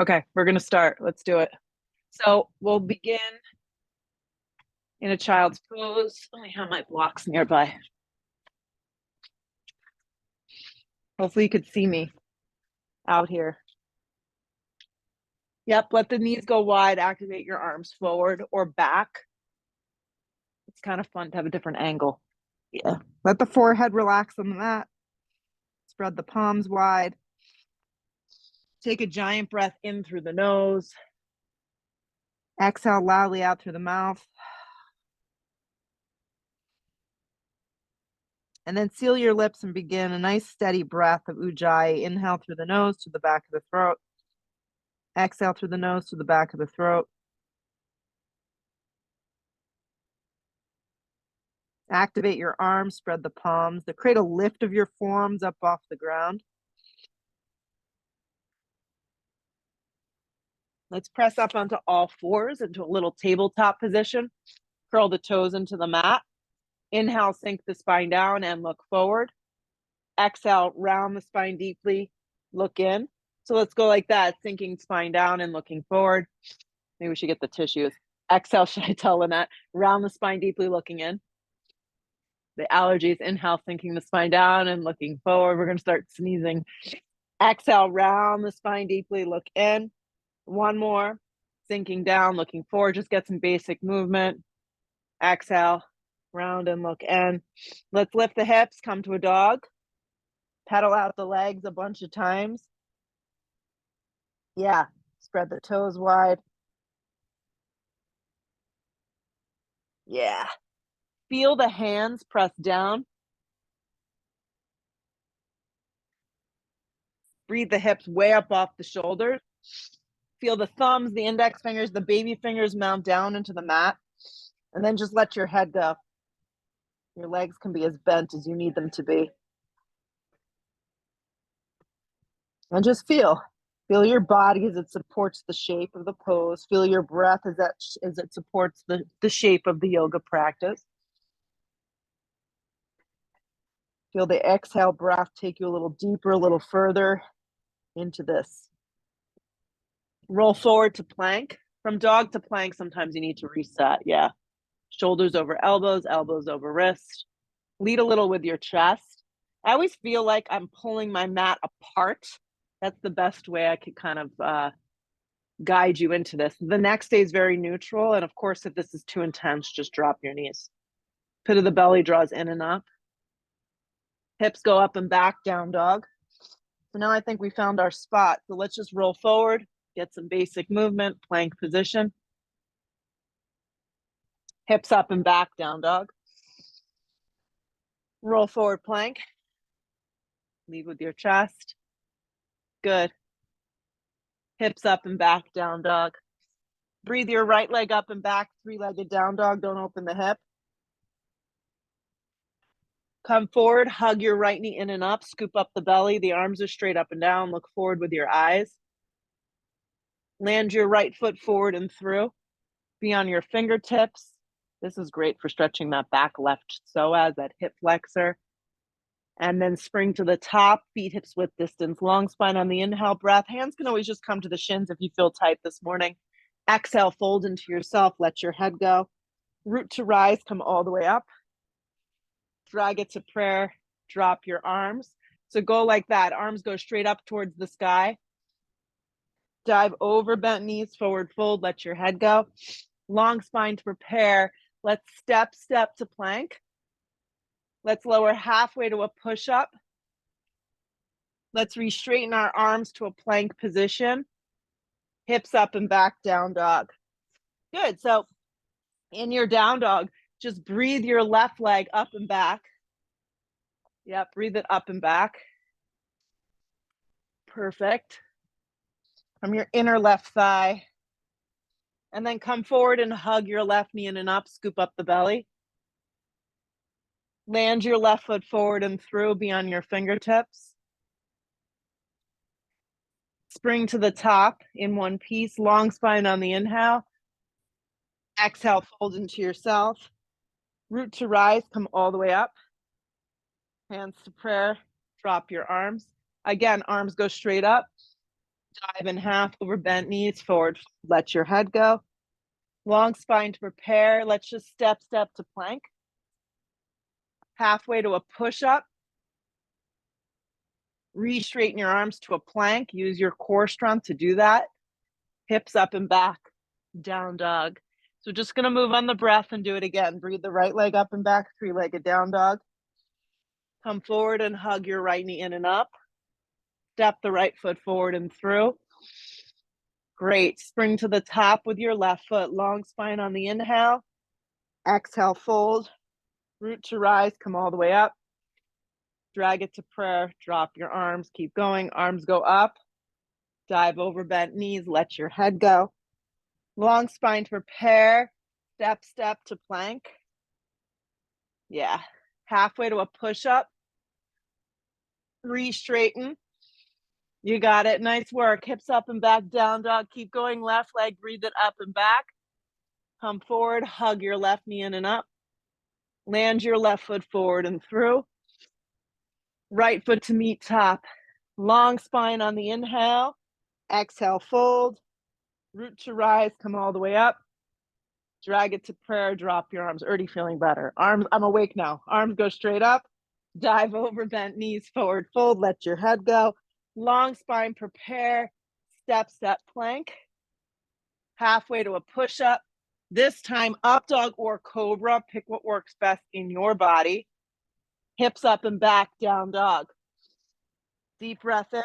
Okay, we're gonna start. Let's do it. So we'll begin in a child's pose. I have my blocks nearby. Hopefully you could see me out here. Yep, let the knees go wide. Activate your arms forward or back. It's kind of fun to have a different angle. Yeah. Let the forehead relax on the mat. Spread the palms wide. Take a giant breath in through the nose. Exhale loudly out through the mouth. And then seal your lips and begin a nice steady breath of Ujjayi. Inhale through the nose to the back of the throat. Exhale through the nose to the back of the throat. Activate your arms, spread the palms. Create a lift of your forearms up off the ground. Let's press up onto all fours into a little tabletop position. Curl the toes into the mat. Inhale, sink the spine down and look forward. Exhale, round the spine deeply, look in. So let's go like that, sinking spine down and looking forward. Maybe we should get the tissues. Exhale, should I tell Lynette? Round the spine deeply, looking in. The allergies, inhale, sinking the spine down and looking forward. We're going to start sneezing. Exhale, round the spine deeply, look in. One more, sinking down, looking forward. Just get some basic movement. Exhale, round and look in. Let's lift the hips, come to a dog. Pedal out the legs a bunch of times. Yeah, spread the toes wide. Yeah. Feel the hands press down. Breathe the hips way up off the shoulders. Feel the thumbs, the index fingers, the baby fingers mount down into the mat. And then just let your head go. Your legs can be as bent as you need them to be. And just feel. Feel your body as it supports the shape of the pose. Feel your breath as it supports the shape of the yoga practice. Feel the exhale breath take you a little deeper, a little further into this. Roll forward to plank. From dog to plank, sometimes you need to reset. Yeah. Shoulders over elbows, elbows over wrist. Lead a little with your chest. I always feel like I'm pulling my mat apart. That's the best way I could kind of guide you into this. The neck stays very neutral. And of course, if this is too intense, just drop your knees. Pit of the belly draws in and up. Hips go up and back, down dog. So now I think we found our spot. So let's just roll forward, get some basic movement, plank position. Hips up and back, down dog. Roll forward plank. Lead with your chest. Good. Hips up and back, down dog. Breathe your right leg up and back, three-legged down dog. Don't open the hip. Come forward, hug your right knee in and up, scoop up the belly. The arms are straight up and down. Look forward with your eyes. Land your right foot forward and through. Be on your fingertips. This is great for stretching that back left psoas, that hip flexor. And then spring to the top, feet hips width distance, long spine on the inhale breath. Hands can always just come to the shins if you feel tight this morning. Exhale, fold into yourself, let your head go. Root to rise, come all the way up. Drag it to prayer, drop your arms. So go like that, arms go straight up towards the sky. Dive over bent knees, forward fold, let your head go. Long spine to prepare. Let's step to plank. Let's lower halfway to a push-up. Let's re-straighten our arms to a plank position. Hips up and back, down dog. Good, so in your down dog, just breathe your left leg up and back. Yep, breathe it up and back. Perfect. From your inner left thigh. And then come forward and hug your left knee in and up, scoop up the belly. Land your left foot forward and through, be on your fingertips. Spring to the top in one piece, long spine on the inhale. Exhale, fold into yourself. Root to rise, come all the way up. Hands to prayer, drop your arms. Again, arms go straight up. Dive in half over bent knees, forward. Let your head go. Long spine to prepare. Let's just step to plank. Halfway to a push-up. Re-straighten your arms to a plank. Use your core strength to do that. Hips up and back, down dog. So just gonna move on the breath and do it again. Breathe the right leg up and back, three-legged down dog. Come forward and hug your right knee in and up. Step the right foot forward and through. Great. Spring to the top with your left foot. Long spine on the inhale. Exhale, fold. Root to rise, come all the way up. Drag it to prayer. Drop your arms. Keep going. Arms go up. Dive over bent knees. Let your head go. Long spine to prepare. Step to plank. Yeah. Halfway to a push-up. Re-straighten. You got it. Nice work. Hips up and back, down dog. Keep going. Left leg, breathe it up and back. Come forward. Hug your left knee in and up. Land your left foot forward and through. Right foot to meet top. Long spine on the inhale. Exhale, fold. Root to rise, come all the way up. Drag it to prayer, drop your arms. Already feeling better. Arms, I'm awake now. Arms go straight up. Dive over, bent knees, forward fold. Let your head go. Long spine, prepare. Step plank. Halfway to a push-up. This time, up dog or cobra. Pick what works best in your body. Hips up and back, down dog. Deep breath in.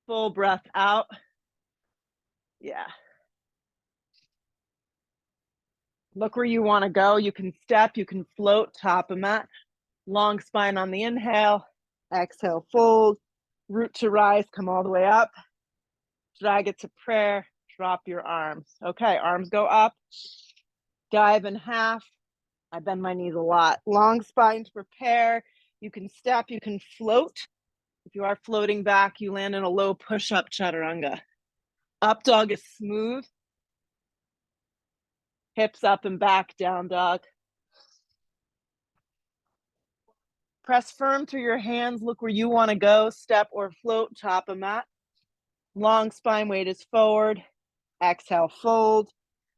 Full breath out. Yeah. Look where you want to go. You can step, you can float, top of mat. Long spine on the inhale. Exhale, fold. Root to rise, come all the way up. Drag it to prayer. Drop your arms. Okay, arms go up. Dive in half. I bend my knees a lot. Long spine to prepare. You can step, you can float. If you are floating back, you land in a low push-up chaturanga. Up dog is smooth. Hips up and back, down dog. Press firm through your hands. Look where you want to go. Step or float, top of mat. Long spine, weight is forward. Exhale, fold.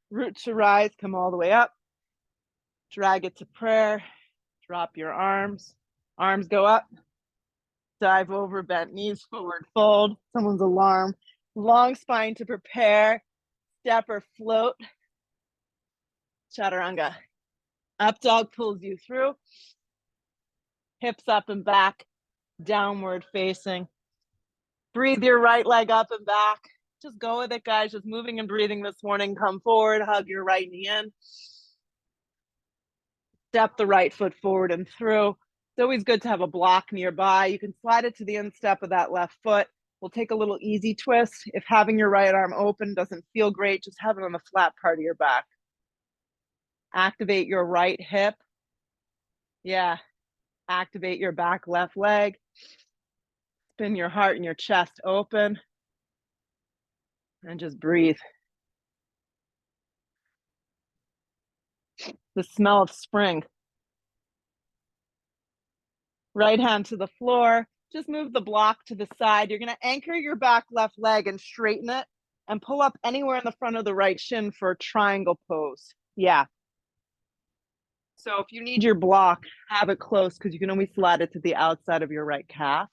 Root to rise, come all the way up. Drag it to prayer. Drop your arms. Arms go up. Dive over, bent knees, forward fold. Someone's alarm. Long spine to prepare. Step or float. Chaturanga. Up dog pulls you through. Hips up and back. Downward facing. Breathe your right leg up and back. Just go with it, guys. Just moving and breathing this morning. Come forward, hug your right knee in. Step the right foot forward and through. It's always good to have a block nearby. You can slide it to the instep of that left foot. We'll take a little easy twist. If having your right arm open doesn't feel great, just have it on the flat part of your back. Activate your right hip. Yeah. Activate your back left leg. Spin your heart and your chest open. And just breathe. The smell of spring. Right hand to the floor. Just move the block to the side. You're going to anchor your back left leg and straighten it and pull up anywhere in the front of the right shin for a triangle pose. Yeah. So if you need your block, have it close because you can always slide it to the outside of your right calf.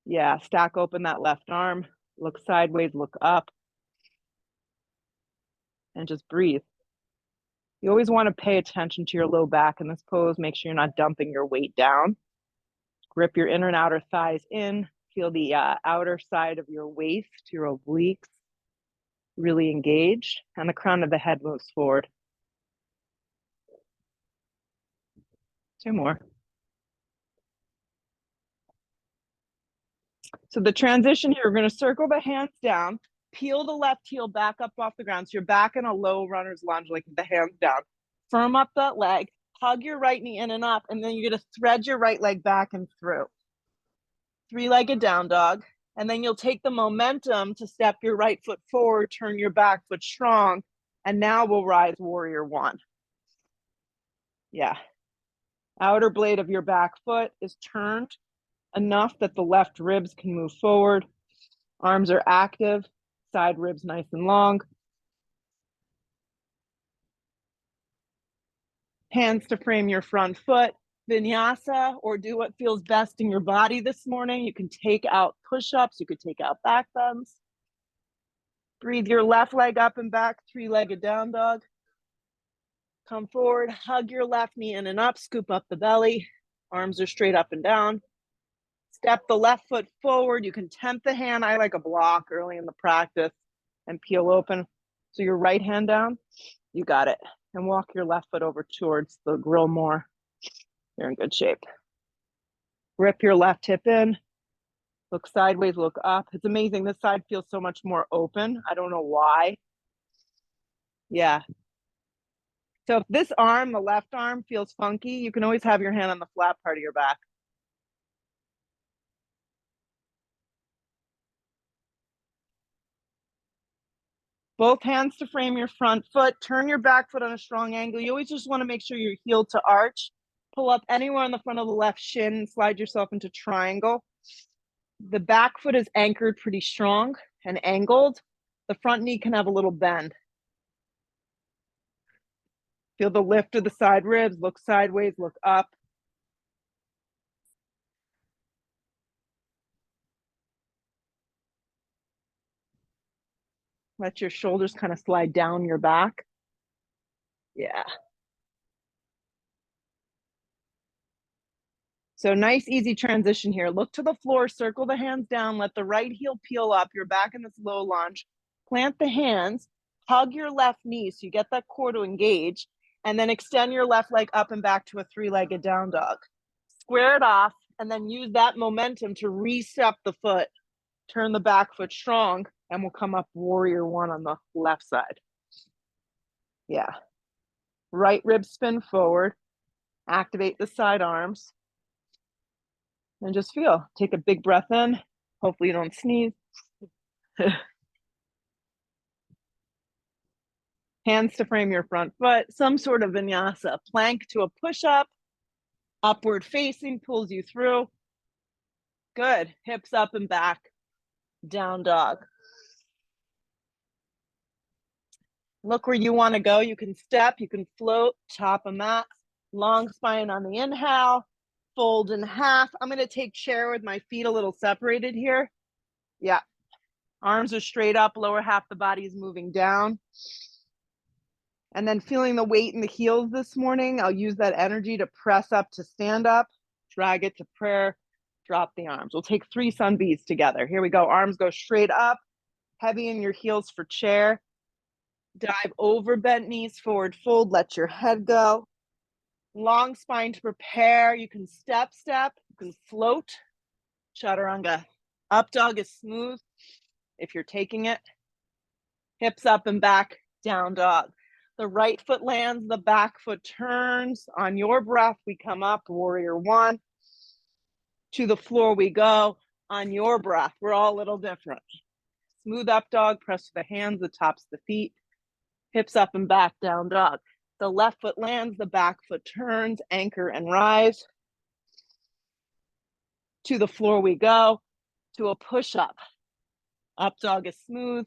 Yeah, stack open that left arm. Look sideways, look up. And just breathe. You always want to pay attention to your low back in this pose. Make sure you're not dumping your weight down. Grip your inner and outer thighs in. Feel the outer side of your waist, your obliques, really engaged. And the crown of the head moves forward. 2 more. So the transition here, we're going to circle the hands down, peel the left heel back up off the ground. So you're back in a low runner's lunge, like the hands down. Firm up that leg, hug your right knee in and up, and then you're going to thread your right leg back and through. 3-legged down dog. And then you'll take the momentum to step your right foot forward, turn your back foot strong, and now we'll rise warrior 1. Yeah. Outer blade of your back foot is turned enough that the left ribs can move forward. Arms are active, side ribs nice and long. Hands to frame your front foot. Vinyasa, or do what feels best in your body this morning. You can take out push-ups, you could take out back bends. Breathe your left leg up and back, three-legged down dog. Come forward, hug your left knee in and up, scoop up the belly. Arms are straight up and down. Step the left foot forward. You can tempt the hand. I like a block early in the practice and peel open. So your right hand down, you got it. And walk your left foot over towards the grill more. You're in good shape. Rip your left hip in. Look sideways, look up. It's amazing. This side feels so much more open. I don't know why. Yeah. So if this arm, the left arm, feels funky, you can always have your hand on the flat part of your back. Both hands to frame your front foot. Turn your back foot on a strong angle. You always just want to make sure you're heel to arch. Pull up anywhere on the front of the left shin. Slide yourself into triangle. The back foot is anchored pretty strong and angled. The front knee can have a little bend. Feel the lift of the side ribs. Look sideways, look up. Let your shoulders kind of slide down your back. Yeah. So nice, easy transition here. Look to the floor, circle the hands down, let the right heel peel up. You're back in this low lunge. Plant the hands, hug your left knee so you get that core to engage, and then extend your left leg up and back to a three-legged down dog. Square it off, and then use that momentum to restep the foot. Turn the back foot strong, and we'll come up warrior one on the left side. Yeah. Right rib spin forward. Activate the side arms. And just feel. Take a big breath in. Hopefully you don't sneeze. Hands to frame your front foot. Some sort of vinyasa. Plank to a push-up. Upward facing pulls you through. Good. Hips up and back. Down dog. Look where you want to go. You can step. You can float. Top of mat. Long spine on the inhale. Fold in half. I'm going to take chair with my feet a little separated here. Yeah. Arms are straight up. Lower half the body is moving down. And then feeling the weight in the heels this morning, I'll use that energy to press up to stand up, drag it to prayer, drop the arms. We'll take 3 sun Bs together. Here we go. Arms go straight up, heavy in your heels for chair. Dive over bent knees, forward fold, let your head go. Long spine to prepare. You can step, you can float. Chaturanga. Up dog is smooth if you're taking it. Hips up and back, down dog. The right foot lands, the back foot turns. On your breath, we come up, warrior one. To the floor we go. On your breath, we're all a little different. Smooth up dog, press the hands, the tops of the feet. Hips up and back, down dog. The left foot lands, the back foot turns, anchor and rise. To the floor we go. To a push-up. Up dog is smooth.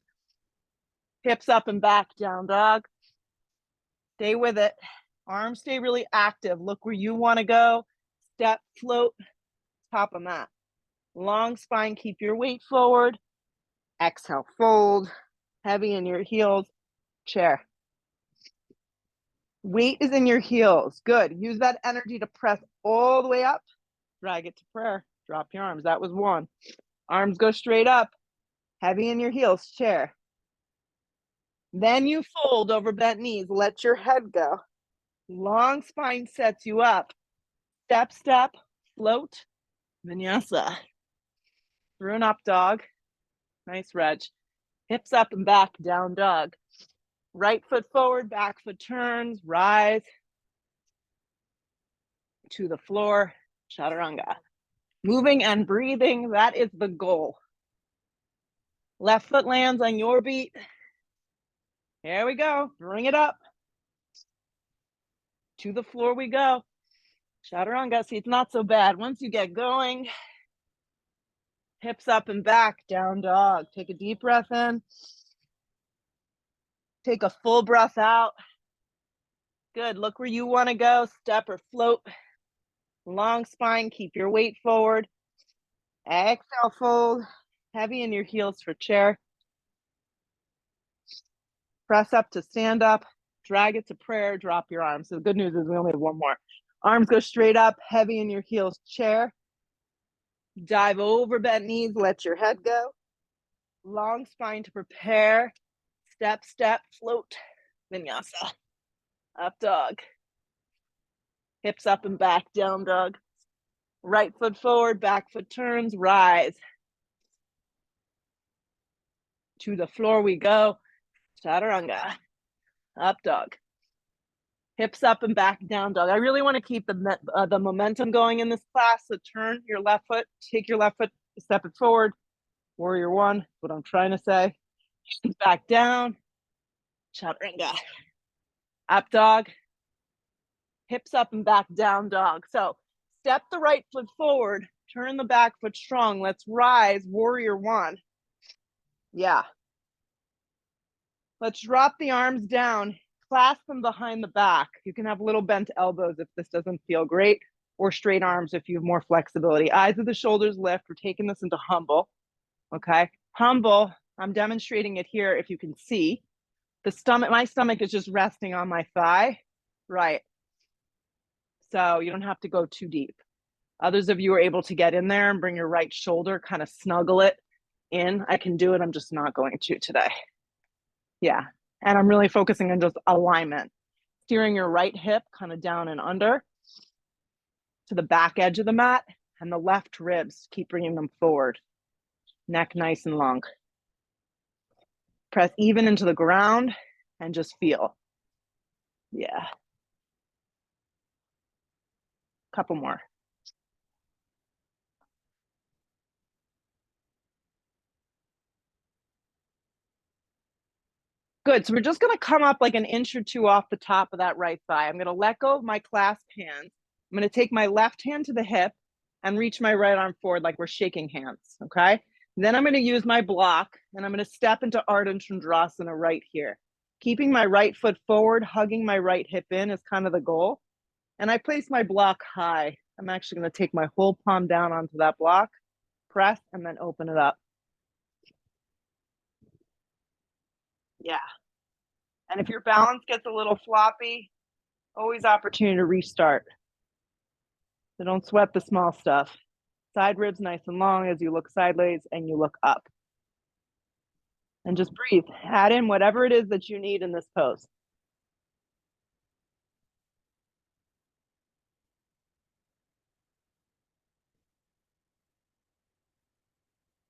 Hips up and back, down dog. Stay with it. Arms stay really active. Look where you want to go. Step, float, top of mat. Long spine, keep your weight forward. Exhale, fold. Heavy in your heels. Chair. Weight is in your heels. Good. Use that energy to press all the way up. Drag it to prayer. Drop your arms. That was 1. Arms go straight up. Heavy in your heels. Chair. Then you fold over bent knees. Let your head go. Long spine sets you up. Step, step, float, vinyasa. Through an up dog. Nice reg. Hips up and back, down dog. Right foot forward, back foot turns, rise. To the floor, chaturanga. Moving and breathing, that is the goal. Left foot lands on your beat. Here we go, bring it up. To the floor we go. Chaturanga, see, it's not so bad. Once you get going, Hips up and back, down dog. Take a deep breath in. Take a full breath out. Good, look where you wanna go, step or float. Long spine, keep your weight forward. Exhale, fold. Heavy in your heels for chair. Press up to stand up. Drag it to prayer, drop your arms. So the good news is we only have one more. Arms go straight up, heavy in your heels, chair. Dive over bent knees, let your head go. Long spine to prepare. Step, step, float. Vinyasa. Up dog. Hips up and back, down dog. Right foot forward, back foot turns, rise. To the floor we go. Chaturanga. Up dog. Hips up and back, down dog. I really want to keep the momentum going in this class. So turn your left foot, take your left foot, step it forward. Warrior one, what I'm trying to say. Hands back down. Chaturanga. Up dog. Hips up and back, down dog. So step the right foot forward, turn the back foot strong. Let's rise, warrior one. Yeah. Let's drop the arms down, clasp them behind the back. You can have little bent elbows if this doesn't feel great, or straight arms if you have more flexibility. Eyes of the shoulders lift. We're taking this into humble, okay? Humble, I'm demonstrating it here if you can see. The stomach, my stomach is just resting on my thigh, right? So you don't have to go too deep. Others of you are able to get in there and bring your right shoulder, kind of snuggle it in. I can do it, I'm just not going to today. Yeah, and I'm really focusing on just alignment. Steering your right hip kind of down and under to the back edge of the mat, and the left ribs, keep bringing them forward. Neck nice and long. Press even into the ground and just feel. Yeah. Couple more. Good, so we're just gonna come up like an inch or two off the top of that right thigh. I'm gonna let go of my clasp hands. I'm gonna take my left hand to the hip and reach my right arm forward like we're shaking hands, okay? Then I'm gonna use my block and I'm gonna step into Ardha Chandrasana right here. Keeping my right foot forward, hugging my right hip in is kind of the goal. And I place my block high. I'm actually gonna take my whole palm down onto that block, press, and then open it up. Yeah. And if your balance gets a little floppy, always opportunity to restart. So don't sweat the small stuff. Side ribs nice and long as you look sideways and you look up. And just breathe. Add in whatever it is that you need in this pose.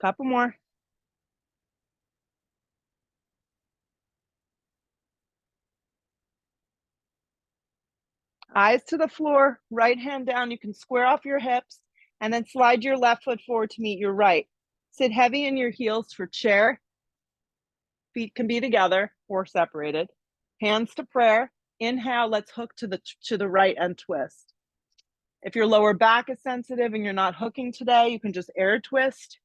Couple more. Eyes to the floor, right hand down. You can square off your hips and then slide your left foot forward to meet your right. Sit heavy in your heels for chair. Feet can be together or separated. Hands to prayer. Inhale, let's hook to the right and twist. If your lower back is sensitive and you're not hooking today, you can just air twist.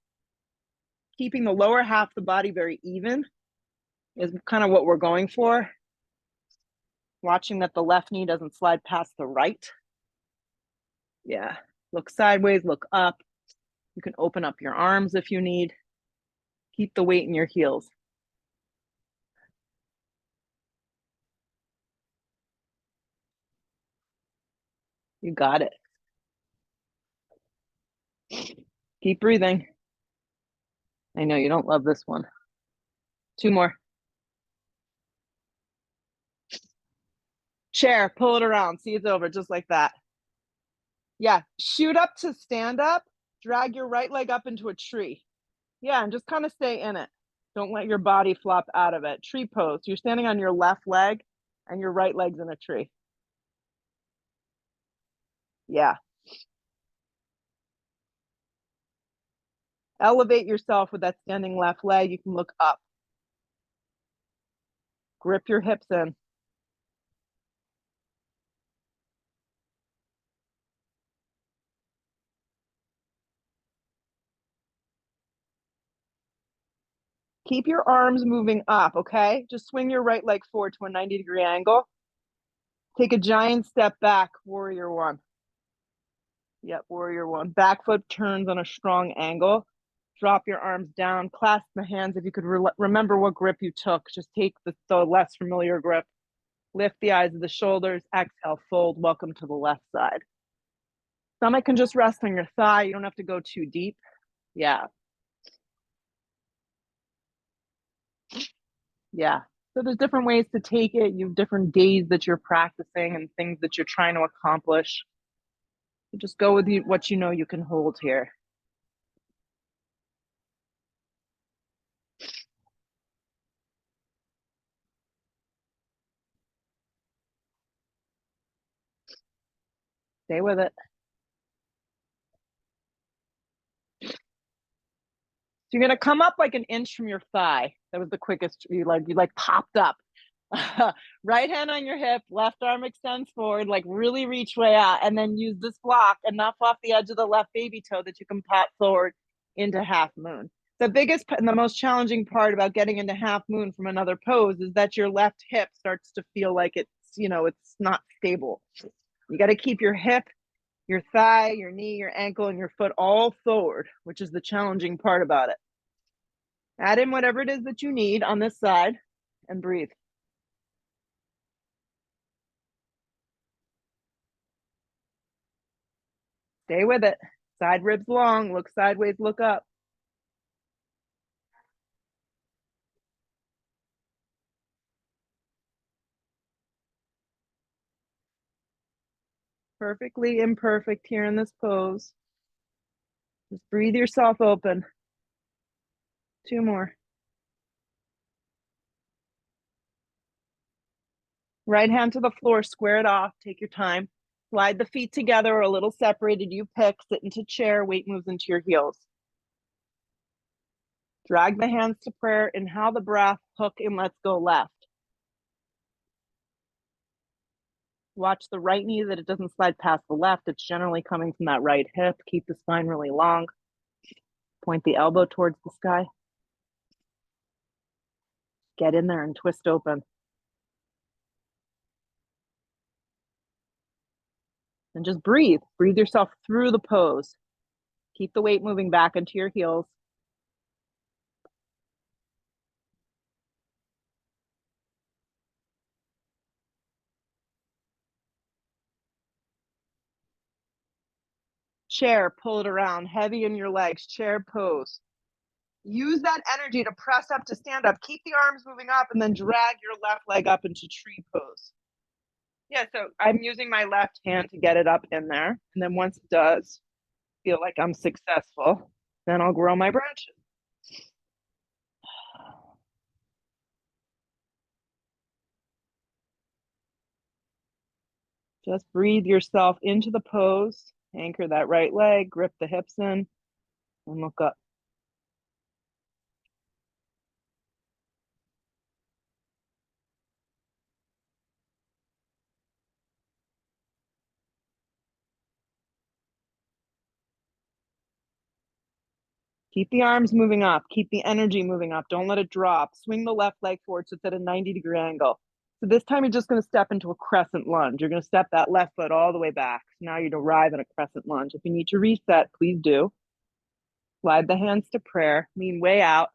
Keeping the lower half of the body very even is kind of what we're going for. Watching that the left knee doesn't slide past the right. Yeah, look sideways, look up. You can open up your arms if you need. Keep the weight in your heels. You got it. Keep breathing. I know you don't love this one. Two more. Chair, pull it around. See, it's over just like that. Yeah, shoot up to stand up. Drag your right leg up into a tree. Yeah, and just kind of stay in it. Don't let your body flop out of it. Tree pose. You're standing on your left leg and your right leg's in a tree. Yeah. Elevate yourself with that standing left leg. You can look up. Grip your hips in. Keep your arms moving up, okay? Just swing your right leg forward to a 90-degree angle. Take a giant step back, warrior one. Yep, warrior one. Back foot turns on a strong angle. Drop your arms down, clasp the hands. If you could remember what grip you took, just take the less familiar grip. Lift the eyes of the shoulders, exhale, fold. Welcome to the left side. Stomach can just rest on your thigh. You don't have to go too deep. Yeah. Yeah. So there's different ways to take it. You have different days that you're practicing and things that you're trying to accomplish. So just go with what you know you can hold here. Stay with it. So you're gonna come up like an inch from your thigh. That was the quickest. You popped up. Right hand on your hip, left arm extends forward, like really reach way out, and then use this block enough off the edge of the left baby toe that you can pop forward into half moon. The biggest and the most challenging part about getting into half moon from another pose is that your left hip starts to feel like it's not stable. You got to keep your hip, your thigh, your knee, your ankle, and your foot all forward, which is the challenging part about it. Add in whatever it is that you need on this side and breathe. Stay with it. Side ribs long, look sideways, look up. Perfectly imperfect here in this pose. Just breathe yourself open. 2 more. Right hand to the floor, square it off, take your time. Slide the feet together or a little separated, you pick, sit into chair, weight moves into your heels. Drag the hands to prayer, inhale the breath, hook and let's go left. Watch the right knee that it doesn't slide past the left. It's generally coming from that right hip. Keep the spine really long. Point the elbow towards the sky. Get in there and twist open. And just breathe. Breathe yourself through the pose. Keep the weight moving back into your heels. Chair, pull it around, heavy in your legs, chair pose. Use that energy to press up to stand up. Keep the arms moving up and then drag your left leg up into tree pose. Yeah, so I'm using my left hand to get it up in there. And then once it does feel like I'm successful, then I'll grow my branches. Just breathe yourself into the pose. Anchor that right leg, grip the hips in, and look up. Keep the arms moving up. Keep the energy moving up. Don't let it drop. Swing the left leg forward so it's at a 90-degree angle. So this time you're just going to step into a crescent lunge. You're going to step that left foot all the way back. So now you'd arrive in a crescent lunge. If you need to reset, please do. Slide the hands to prayer. Lean way out.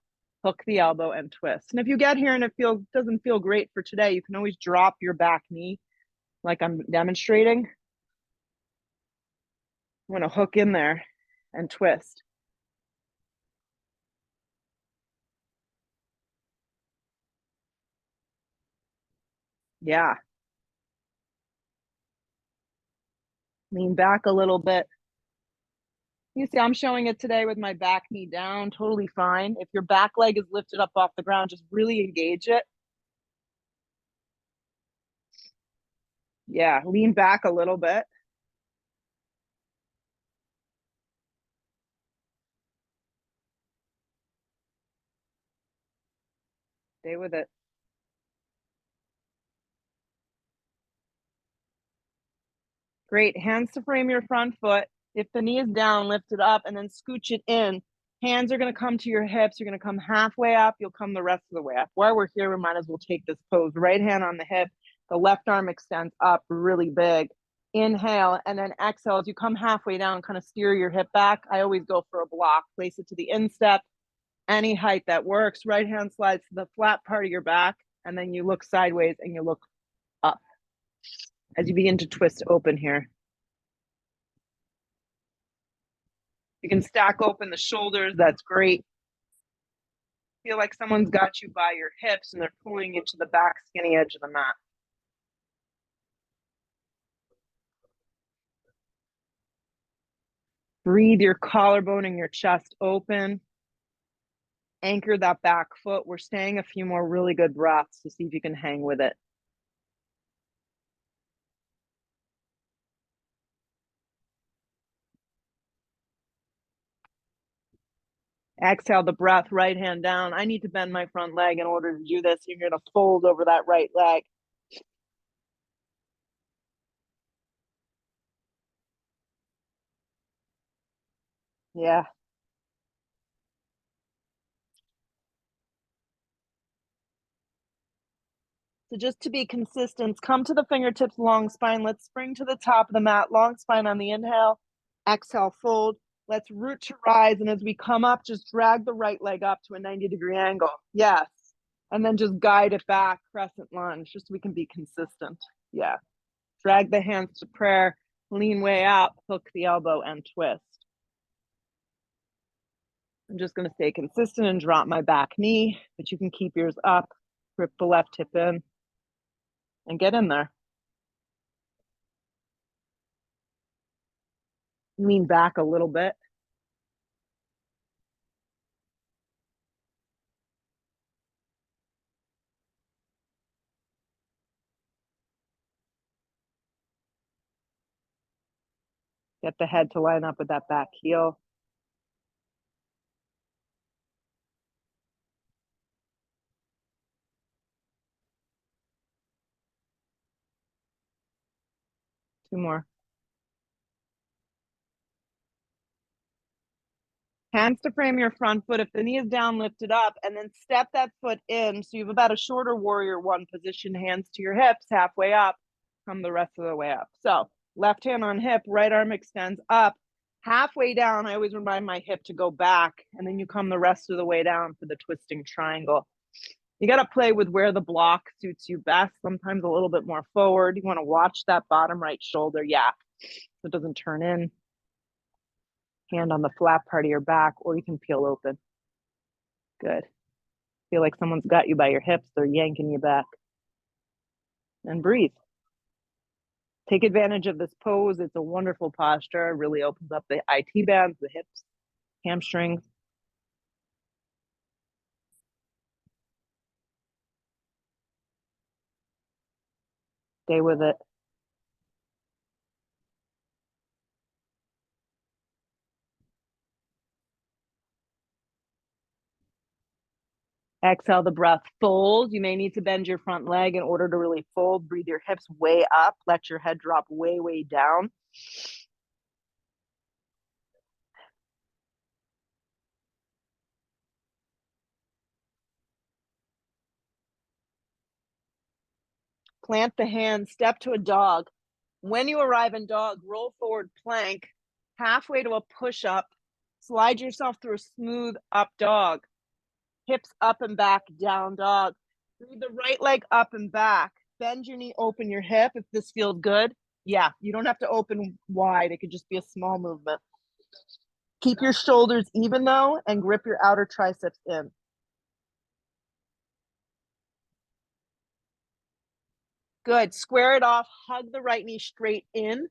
Hook the elbow and twist. And if you get here and it doesn't feel great for today, you can always drop your back knee like I'm demonstrating. I'm going to hook in there and twist. Yeah. Lean back a little bit. You see, I'm showing it today with my back knee down, totally fine. If your back leg is lifted up off the ground, just really engage it. Yeah, lean back a little bit. Stay with it. Great. Hands to frame your front foot. If the knee is down, lift it up and then scooch it in Hands are going to come to your hips. You're going to come halfway up. You'll come the rest of the way up. While we're here, we might as well take this pose. Right hand on the hip. The left arm extends up really big. Inhale, and then exhale. As you come halfway down, kind of steer your hip back. I always go for a block. Place it to the instep. Any height that works. Right hand slides to the flat part of your back, and then you look sideways and you look up as you begin to twist open here. You can stack open the shoulders. That's great. Feel like someone's got you by your hips and they're pulling you to the back skinny edge of the mat. Breathe your collarbone and your chest open. Anchor that back foot. We're staying a few more really good breaths to see if you can hang with it. Exhale the breath, right hand down. I need to bend my front leg in order to do this. You're going to fold over that right leg. Yeah. So just to be consistent, come to the fingertips, long spine. Let's spring to the top of the mat, long spine on the inhale. Exhale, fold. Let's root to rise. And as we come up, just drag the right leg up to a 90-degree angle. Yes. And then just guide it back, crescent lunge, just so we can be consistent. Yeah. Drag the hands to prayer, lean way up, hook the elbow, and twist. I'm just going to stay consistent and drop my back knee, but you can keep yours up, grip the left hip in, and get in there. Lean back a little bit. Get the head to line up with that back heel. Two more. Hands to frame your front foot. If the knee is down, lift it up, and then step that foot in. So you have about a shorter warrior one position, hands to your hips, halfway up, come the rest of the way up. So left hand on hip, right arm extends up. Halfway down, I always remind my hip to go back, and then you come the rest of the way down for the twisting triangle. You got to play with where the block suits you best. Sometimes a little bit more forward. You want to watch that bottom right shoulder. Yeah, so it doesn't turn in. Hand on the flat part of your back, or you can peel open. Good. Feel like someone's got you by your hips. They're yanking you back. And breathe. Take advantage of this pose. It's a wonderful posture. It really opens up the IT bands, the hips, hamstrings. Stay with it. Exhale the breath. Fold. You may need to bend your front leg in order to really fold. Breathe your hips way up. Let your head drop way, way down. Plant the hands. Step to a dog. When you arrive in dog, roll forward plank, halfway to a push-up. Slide yourself through a smooth up dog. Hips up and back, down dog. Breathe the right leg up and back. Bend your knee, open your hip if this feels good. Yeah, you don't have to open wide. It could just be a small movement. Keep your shoulders even though, and grip your outer triceps in. Good. Square it off. Hug the right knee straight in.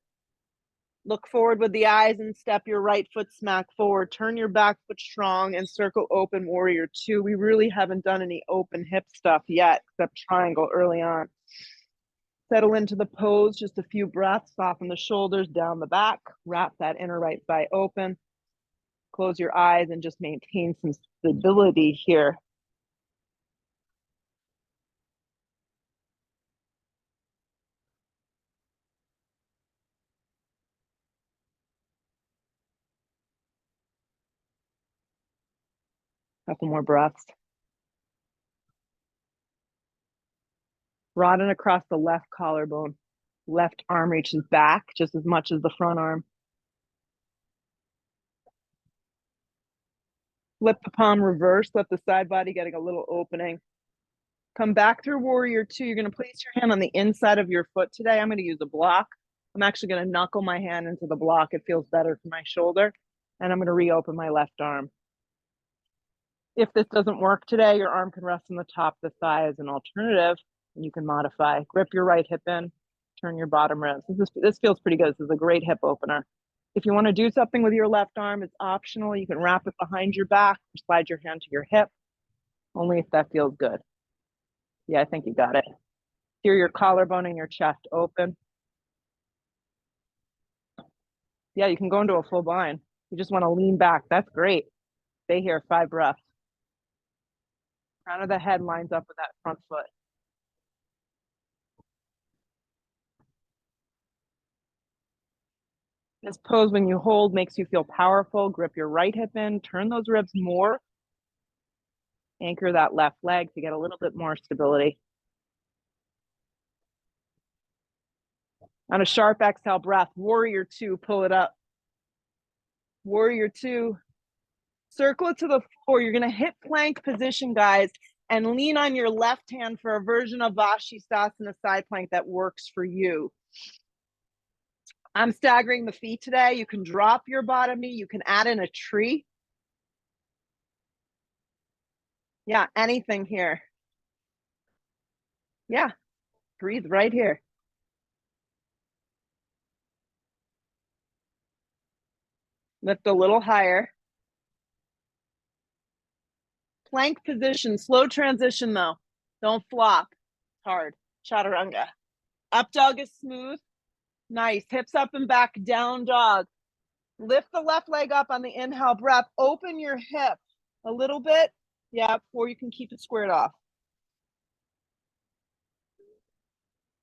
Look forward with the eyes and step your right foot smack forward. Turn your back foot strong and circle open warrior two. We really haven't done any open hip stuff yet, except triangle early on. Settle into the pose, just a few breaths. Soften the shoulders, down the back. Wrap that inner right thigh open. Close your eyes and just maintain some stability here. Couple more breaths. Broaden across the left collarbone. Left arm reaches back just as much as the front arm. Flip the palm reverse, let the side body getting a little opening. Come back through warrior two. You're gonna place your hand on the inside of your foot today. I'm gonna use a block. I'm actually gonna knuckle my hand into the block. It feels better for my shoulder. And I'm gonna reopen my left arm. If this doesn't work today, your arm can rest on the top of the thigh as an alternative, and you can modify. Grip your right hip in, turn your bottom ribs. This feels pretty good. This is a great hip opener. If you want to do something with your left arm, it's optional. You can wrap it behind your back or slide your hand to your hip, only if that feels good. Yeah, I think you got it. Feel your collarbone and your chest open. Yeah, you can go into a full bind. You just want to lean back. That's great. Stay here, 5 breaths. Crown of the head lines up with that front foot. This pose, when you hold, makes you feel powerful. Grip your right hip in, turn those ribs more. Anchor that left leg to get a little bit more stability. On a sharp exhale breath, warrior two, pull it up. Warrior two, circle it to the floor. You're gonna hip plank position, guys, and lean on your left hand for a version of Vashisthasana side plank that works for you. I'm staggering the feet today. You can drop your bottom knee. You can add in a tree. Yeah, anything here. Yeah, breathe right here. Lift a little higher. Plank position, slow transition though. Don't flop. It's hard. Chaturanga. Up dog is smooth. Nice. Hips up and back, down dog. Lift the left leg up on the inhale breath. Open your hip a little bit. Yeah, or you can keep it squared off.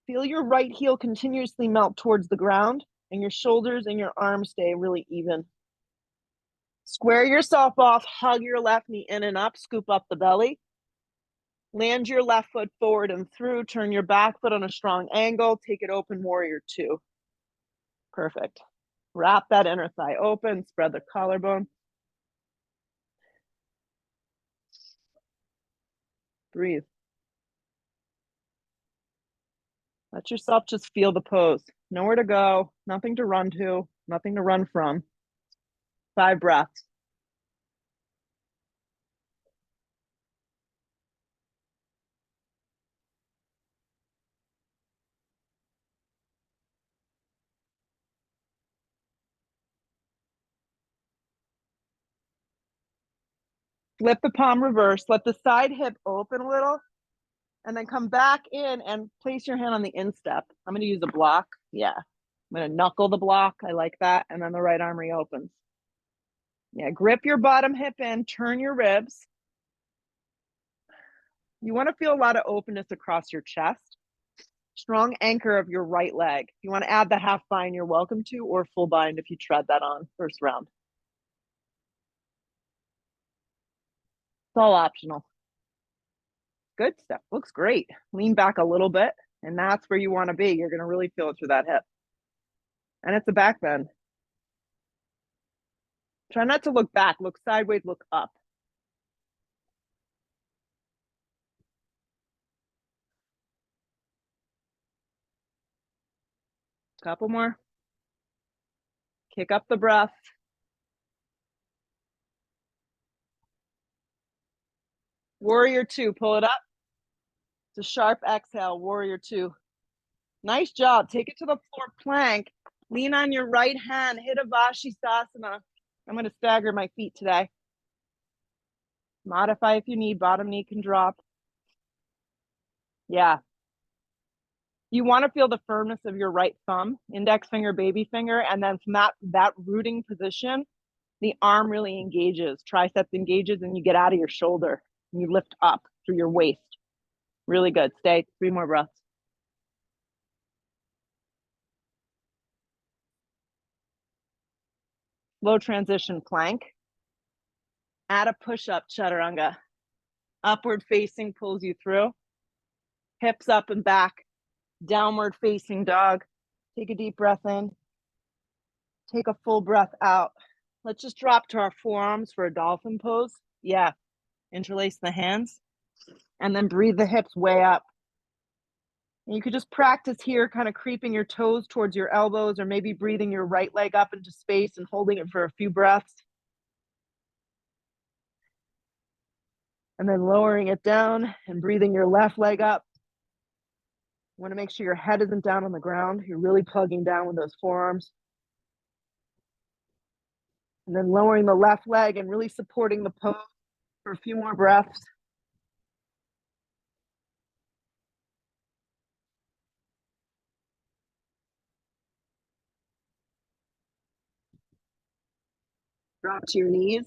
Feel your right heel continuously melt towards the ground, and your shoulders and your arms stay really even. Square yourself off, hug your left knee in and up, scoop up the belly. Land your left foot forward and through, turn your back foot on a strong angle, take it open, warrior two. Perfect. Wrap that inner thigh open, spread the collarbone. Breathe. Let yourself just feel the pose. Nowhere to go, nothing to run to, nothing to run from. 5 breaths. Flip the palm reverse. Let the side hip open a little. And then come back in and place your hand on the instep. I'm going to use a block. Yeah. I'm going to knuckle the block. I like that. And then the right arm reopens. Yeah. Grip your bottom hip in. Turn your ribs. You want to feel a lot of openness across your chest. Strong anchor of your right leg. If you want to add the half bind, you're welcome to, or full bind if you tread that on first round. It's all optional. Good stuff. Looks great. Lean back a little bit, and that's where you want to be. You're going to really feel it through that hip. And it's a back bend. Try not to look back. Look sideways, look up. Couple more. Kick up the breath. Warrior two, pull it up. It's a sharp exhale, warrior two. Nice job. Take it to the floor plank. Lean on your right hand, hit a Vashisthasana. I'm going to stagger my feet today. Modify if you need, bottom knee can drop. Yeah. You want to feel the firmness of your right thumb, index finger, baby finger, and then from that rooting position, the arm really engages, triceps engages, and you get out of your shoulder and you lift up through your waist. Really good. Stay. 3 more breaths. Slow transition plank. Add a push-up, chaturanga. Upward facing pulls you through. Hips up and back. Downward facing dog. Take a deep breath in. Take a full breath out. Let's just drop to our forearms for a dolphin pose. Yeah. Interlace the hands. And then breathe the hips way up. And you could just practice here, kind of creeping your toes towards your elbows, or maybe breathing your right leg up into space and holding it for a few breaths. And then lowering it down and breathing your left leg up. You want to make sure your head isn't down on the ground. You're really plugging down with those forearms. And then lowering the left leg and really supporting the pose for a few more breaths. Drop to your knees.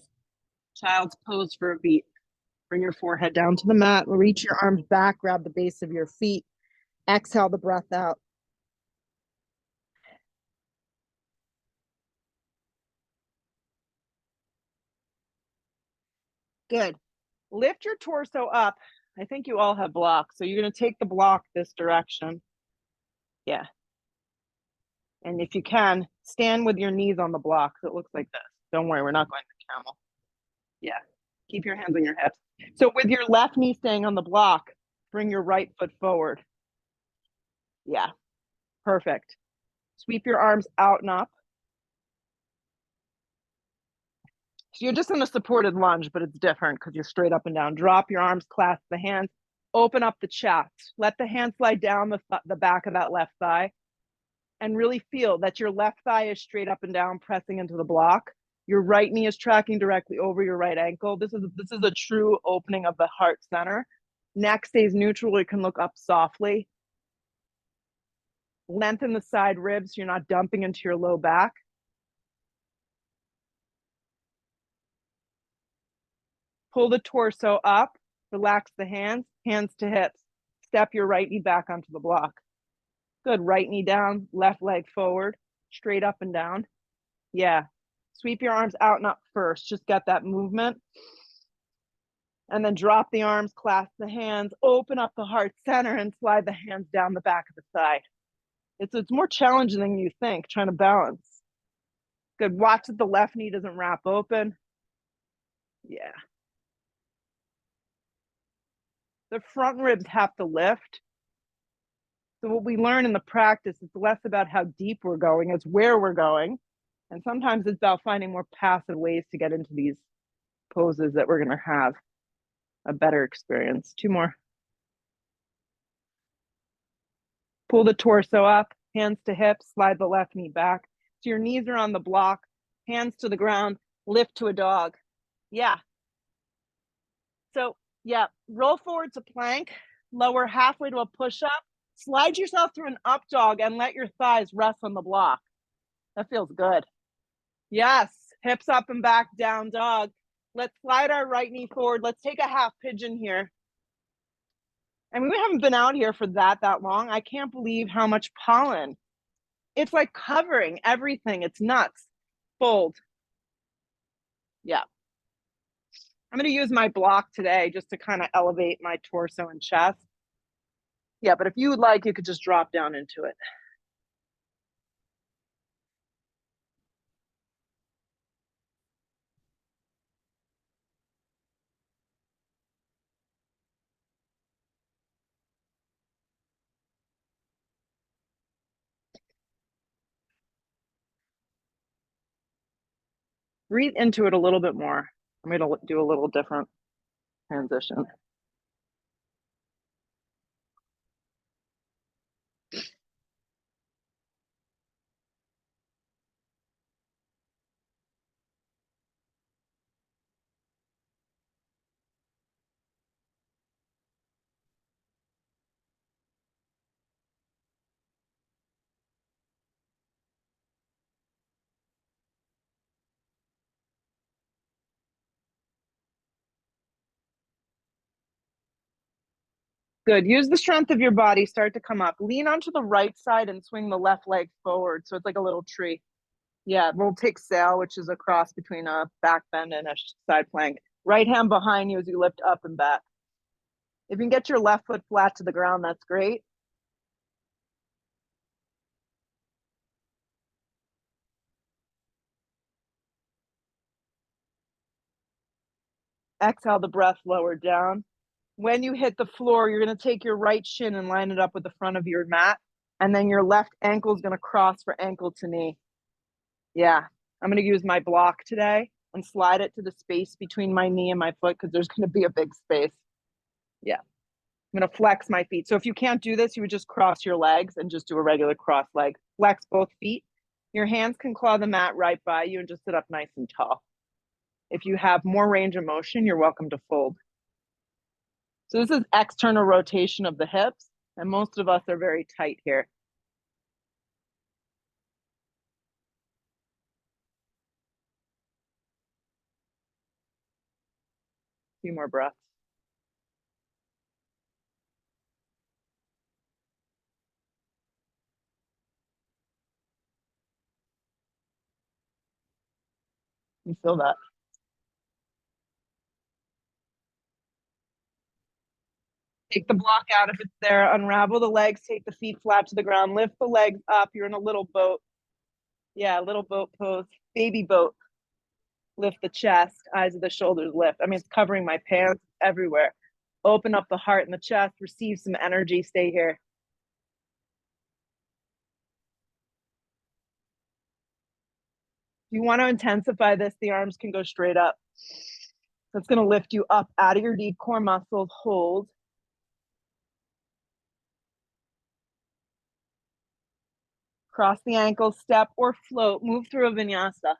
Child's pose for a beat. Bring your forehead down to the mat. Reach your arms back. Grab the base of your feet. Exhale the breath out. Good. Lift your torso up. I think you all have blocks. So you're going to take the block this direction. Yeah. And if you can, stand with your knees on the block. So it looks like this. Don't worry, we're not going to camel. Yeah. Keep your hands on your hips. So with your left knee staying on the block, bring your right foot forward. Yeah. Perfect. Sweep your arms out and up. So you're just in a supported lunge, but it's different because you're straight up and down. Drop your arms, clasp the hands, open up the chest. Let the hand slide down the back of that left thigh. And really feel that your left thigh is straight up and down, pressing into the block. Your right knee is tracking directly over your right ankle. This is a true opening of the heart center. Neck stays neutral. You can look up softly. Lengthen the side ribs so you're not dumping into your low back. Pull the torso up. Relax the hands to hips. Step your right knee back onto the block. Good. Right knee down, left leg forward, straight up and down. Yeah. Sweep your arms out and up first. Just get that movement. And then drop the arms, clasp the hands, open up the heart center, and slide the hands down the back of the thigh. It's more challenging than you think, trying to balance. Good. Watch that the left knee doesn't wrap open. Yeah. The front ribs have to lift. So what we learn in the practice is less about how deep we're going, it's where we're going. And sometimes it's about finding more passive ways to get into these poses that we're going to have a better experience. Two more. Pull the torso up, hands to hips, slide the left knee back. So your knees are on the block, hands to the ground, lift to a dog. Yeah. So yeah, roll forward to plank, lower halfway to a push-up, slide yourself through an up dog and let your thighs rest on the block. That feels good. Yes, hips up and back, down dog. Let's slide our right knee forward. Let's take a half pigeon here. And we haven't been out here for that long. I can't believe how much pollen. It's like covering everything. It's nuts. Fold. Yeah. I'm going to use my block today just to kind of elevate my torso and chest. Yeah, but if you would like, you could just drop down into it. Breathe into it a little bit more. I'm going to do a little different transition. Good. Use the strength of your body. Start to come up. Lean onto the right side and swing the left leg forward. So it's like a little tree. Yeah, we'll take sail, which is a cross between a back bend and a side plank. Right hand behind you as you lift up and back. If you can get your left foot flat to the ground, that's great. Exhale the breath lower down. When you hit the floor, you're going to take your right shin and line it up with the front of your mat. And then your left ankle is going to cross for ankle to knee. Yeah, I'm going to use my block today and slide it to the space between my knee and my foot because there's going to be a big space. Yeah. I'm going to flex my feet. So if you can't do this, you would just cross your legs and just do a regular cross leg. Flex both feet. Your hands can claw the mat right by you and just sit up nice and tall. If you have more range of motion, you're welcome to fold. So this is external rotation of the hips, and most of us are very tight here. A few more breaths. You feel that? Take the block out if it's there. Unravel the legs. Take the feet flat to the ground. Lift the legs up. You're in a little boat. Yeah, little boat pose. Baby boat. Lift the chest. Eyes of the shoulders lift. I mean, it's covering my pants everywhere. Open up the heart and the chest. Receive some energy. Stay here. If you want to intensify this, the arms can go straight up. So it's going to lift you up out of your deep core muscles. Hold. Cross the ankle, step or float. Move through a vinyasa.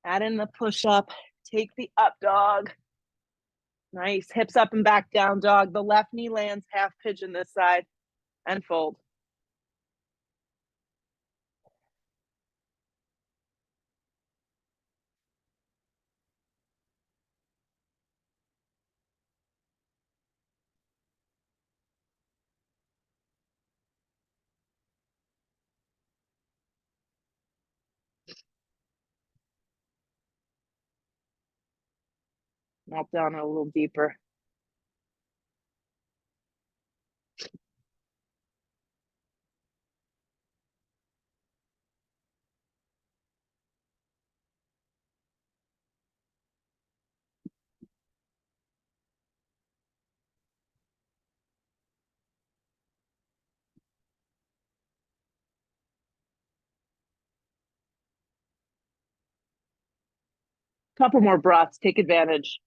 Add in the push-up. Take the up dog. Nice. Hips up and back down dog. The left knee lands half pigeon this side and fold. Melt down a little deeper. Couple more breaths. Take advantage.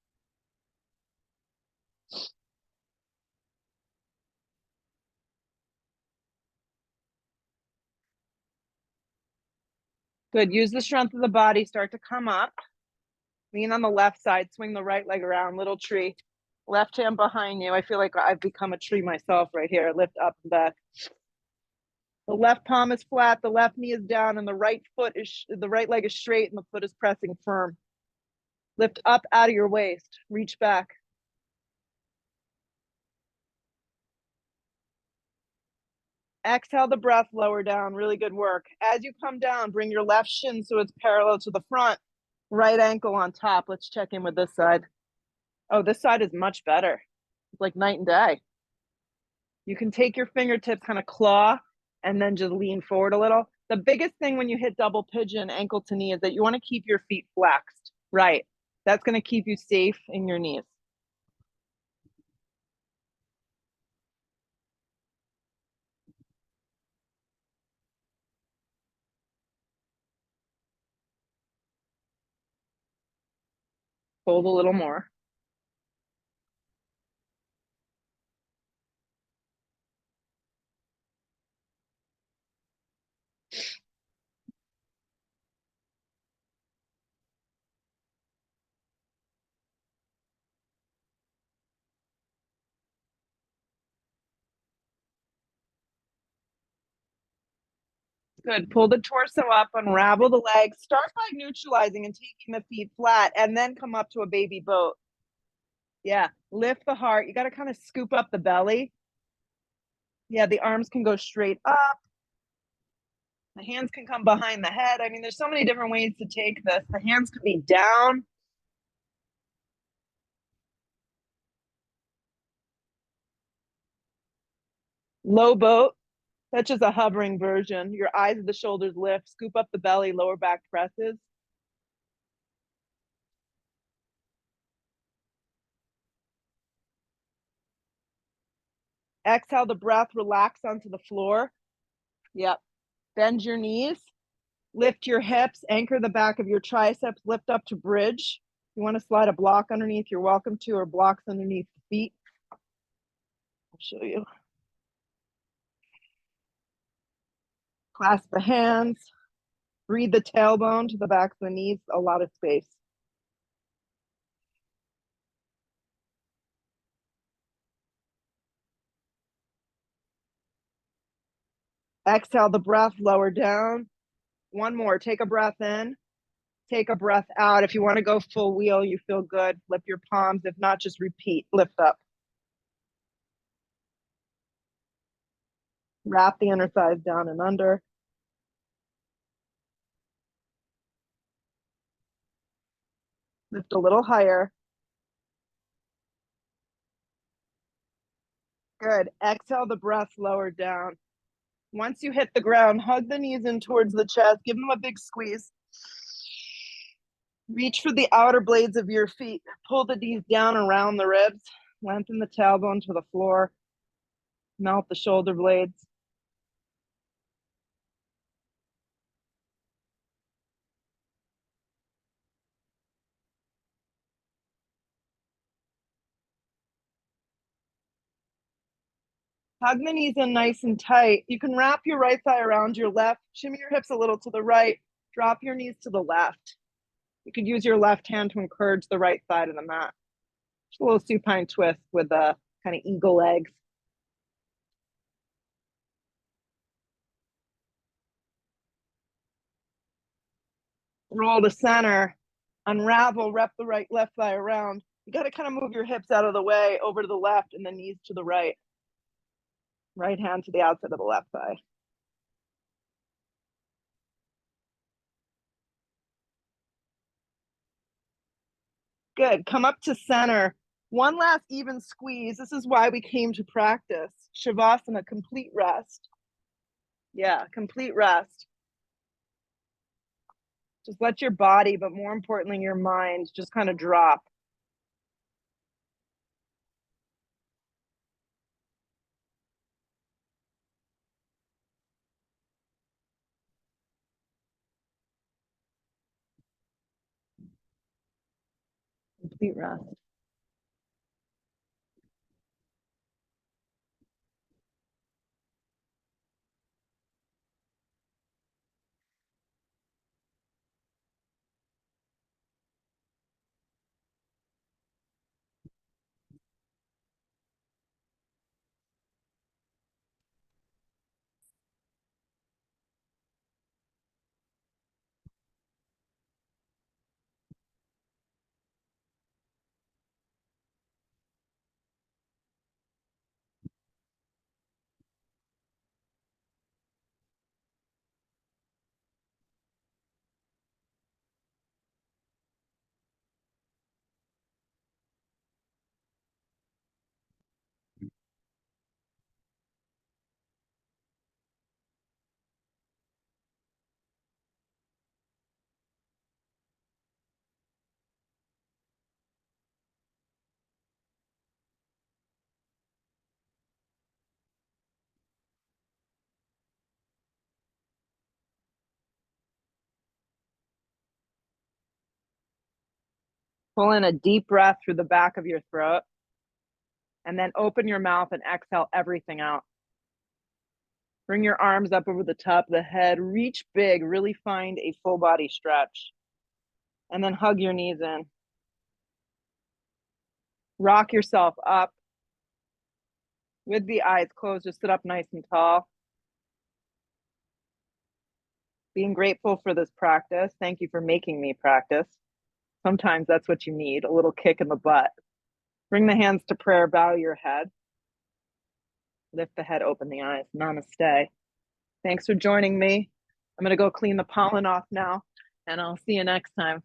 Good. Use the strength of the body. Start to come up. Lean on the left side. Swing the right leg around. Little tree. Left hand behind you. I feel like I've become a tree myself right here. Lift up and back. The left palm is flat, the left knee is down, and the right leg is straight, and the foot is pressing firm. Lift up out of your waist. Reach back. Exhale the breath, lower down. Really good work. As you come down, bring your left shin so it's parallel to the front. Right ankle on top. Let's check in with this side. Oh, this side is much better. It's like night and day. You can take your fingertips, kind of claw, and then just lean forward a little. The biggest thing when you hit double pigeon, ankle to knee, is that you want to keep your feet flexed. Right. That's going to keep you safe in your knees. Fold a little more. Good. Pull the torso up, unravel the legs. Start by neutralizing and taking the feet flat, and then come up to a baby boat. Yeah. Lift the heart. You got to kind of scoop up the belly. Yeah, the arms can go straight up. The hands can come behind the head. I mean, there's so many different ways to take this. The hands could be down. Low boat, that's just a hovering version. Your eyes and the shoulders lift, scoop up the belly, lower back presses. Exhale the breath, relax onto the floor. Yep. Bend your knees, lift your hips, anchor the back of your triceps, lift up to bridge. You want to slide a block underneath, you're welcome to, or blocks underneath the feet. I'll show you. Clasp the hands, breathe the tailbone to the back of the knees, a lot of space. Exhale the breath, lower down. One more, take a breath in, take a breath out. If you want to go full wheel, you feel good, flip your palms. If not, just repeat, lift up. Wrap the inner thighs down and under. Lift a little higher. Good. Exhale the breath, lower down. Once you hit the ground, hug the knees in towards the chest. Give them a big squeeze. Reach for the outer blades of your feet. Pull the knees down around the ribs. Lengthen the tailbone to the floor. Melt the shoulder blades. Hug the knees in nice and tight. You can wrap your right thigh around your left. Shimmy your hips a little to the right. Drop your knees to the left. You could use your left hand to encourage the right side of the mat. Just a little supine twist with the kind of eagle legs. Roll to center. Unravel, wrap the left thigh around. You got to kind of move your hips out of the way over to the left and the knees to the right. Right hand to the outside of the left thigh. Good. Come up to center. One last even squeeze. This is why we came to practice. Shavasana, complete rest. Yeah, complete rest. Just let your body, but more importantly, your mind just kind of drop. Complete rest. Pull in a deep breath through the back of your throat. And then open your mouth and exhale everything out. Bring your arms up over the top of the head. Reach big. Really find a full body stretch. And then hug your knees in. Rock yourself up. With the eyes closed, just sit up nice and tall. Being grateful for this practice. Thank you for making me practice. Sometimes that's what you need, a little kick in the butt. Bring the hands to prayer, bow your head. Lift the head, open the eyes. Namaste. Thanks for joining me. I'm going to go clean the pollen off now, and I'll see you next time.